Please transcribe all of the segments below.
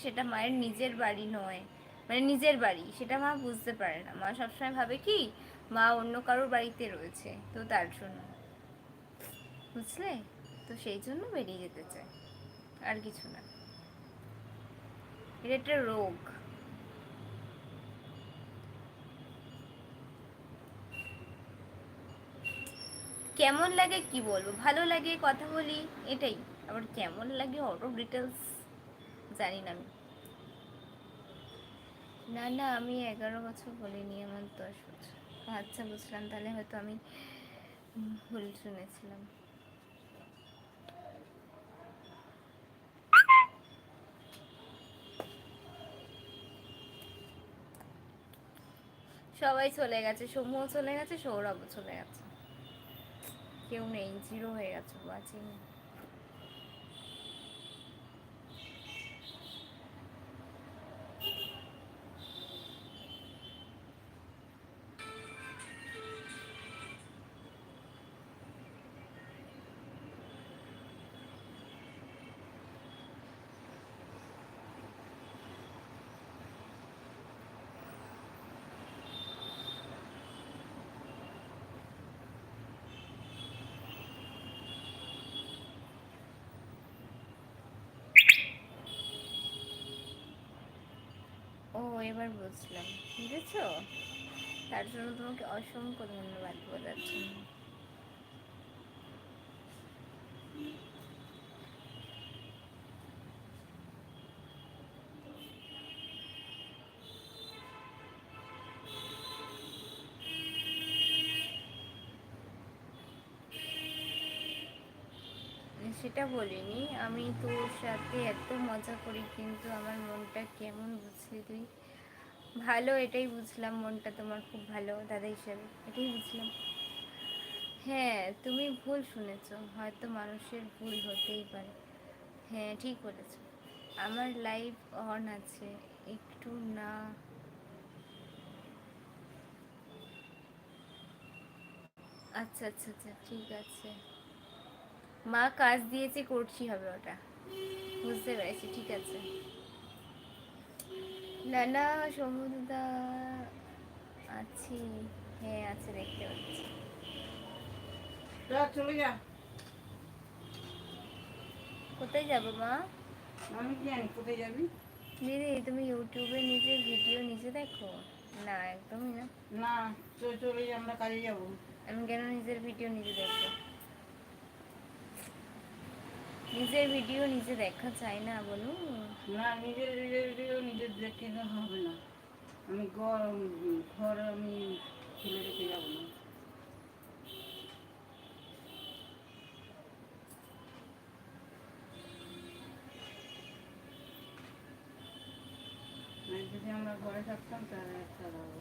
সেটা মায়ের নিজের বাড়ি নয়, মানে নিজের বাড়ি সেটা মা বুঝতে পারে না। মা সবসময় ভাবে কি মা অন্য কারোর বাড়িতে রয়েছে, তো তার জন্য, বুঝলে? তো সেই জন্য বেরিয়ে যেতে চায়, আর কিছু না। এটা একটা রোগ। কেমন লাগে কি বলবো, ভালো লাগে কথা বলি এটাই, আবার কেমন লাগে অত ডিটেলস জানি না আমি। না না, আমি 11 বছর বলিনি, আমার 10 বছর। আচ্ছা বুঝলাম, তাহলে হয়তো আমি ভুল শুনেছিলাম। সবাই চলে গেছে, সমুও চলে গেছে, সৌরভও চলে গেছে, কেউ নেই, জিরো হয়ে গেছে, বাঁচিনি। ও, এবার বুঝলাম, বুঝেছো? তার জন্য তোমাকে অসংখ্য ধন্যবাদ বলার জন্য। সেটা বলিনি, আমি তোর সাথে এত মজা করি কিন্তু আমার মনটা কেমন, বুঝলি তুই? ভালো, এটাই বুঝলাম, মনটা তোমার খুব ভালো দাদা হিসেবে, এটাই বুঝলাম। হ্যাঁ, তুমি ভুল শুনেছো, হয়তো মানুষের ভুল হতেই পারে। হ্যাঁ, ঠিক বলেছো। আমার লাইভ অন আছে, একটু না। আচ্ছা আচ্ছা আচ্ছা, ঠিক আছে। মা কাজ দিয়েছে, করছি হবে ওটা, বুঝতে পেরেছি, ঠিক আছে। না না, সমুদ্রদা আছি। হ্যাঁ আছে, দেখতে পাচ্ছি। চলে যা। কোথায় যাবো মা? আমি কি জানি কোথায় যাবি? দিদি, তুমি ইউটিউবে নিজের ভিডিও নিজে দেখো? না, একদমই না। না, চলে যা, আমরা কাজে যাবো। আমি কেন নিজের ভিডিও নিজে দেখবো? নিজের ভিডিও নিজে দেখা যায় না বলুন? না, নিজের নিজের ভিডিও নিজের দেখে হবে না। আমি ঘর আমি ফেলে রেখে যাবো না। যদি আমরা ঘরে থাকতাম তাহলে একটা ভালো।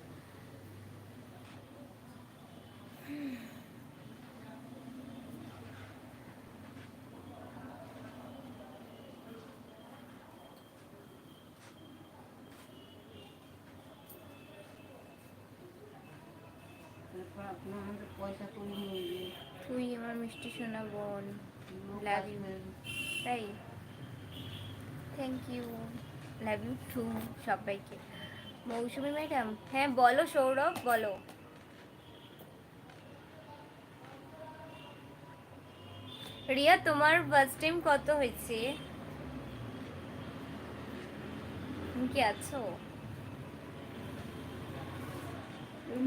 তারপর আপনার আমাদের পয়সা করি নিয়ে গিয়ে তুই আমার মিষ্টি সোনা বোন, লাভ ইউ। তাই, thank you, love you too সবাইকে। মৌসুমি ম্যাডাম, হ্যাঁ বলো সৌরভ, বলো। রিয়া, তোমার ফার্স্ট টাইম কত হয়েছে? তুমি কি আছো?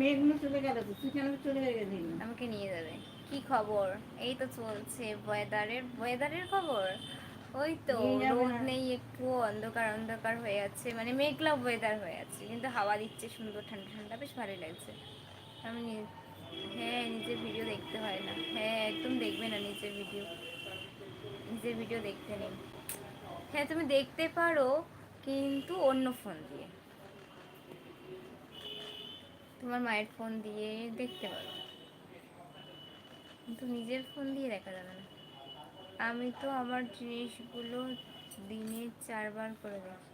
মেয়েগুলো চলে গেল তো, তুই কেন চলে গেলি? আমাকে নিয়ে যাবে। কি খবর? এই তো চলছে, ওয়েদারের খবর। ওই তো, নিয়ে যাবে রোদ না। নেই, একটু অন্ধকার অন্ধকার হয়ে আছে, মানে মেঘলা ওয়েদার হয়ে আছে, কিন্তু হাওয়া দিচ্ছে সুন্দর, ঠান্ডা ঠান্ডা, বেশ ভালোই লাগছে। আমি হ্যাঁ, নিজের ভিডিও দেখতে হয় না। হ্যাঁ, একদম দেখবে না নিজের ভিডিও, নিজের ভিডিও দেখতে নেই। হ্যাঁ, তুমি দেখতে পারো, কিন্তু অন্য ফোন দিয়ে, তোমার মায়ের ফোন দিয়ে দেখতে পারো, কিন্তু নিজের ফোন দিয়ে দেখা যাবে না। আমি তো আমার জিনিসগুলো দিনে 4 বার করে দেখি।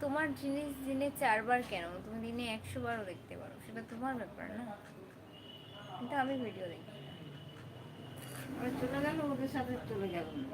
তোমার জিনিস দিনে 4 বার কেন, তুমি দিনে 100 বারও দেখতে পারো, সেটা তোমার ব্যাপার না, কিন্তু আমি ভিডিও দেখি। ওরা চলে গেল, ওদের সাথে চলে গেল না।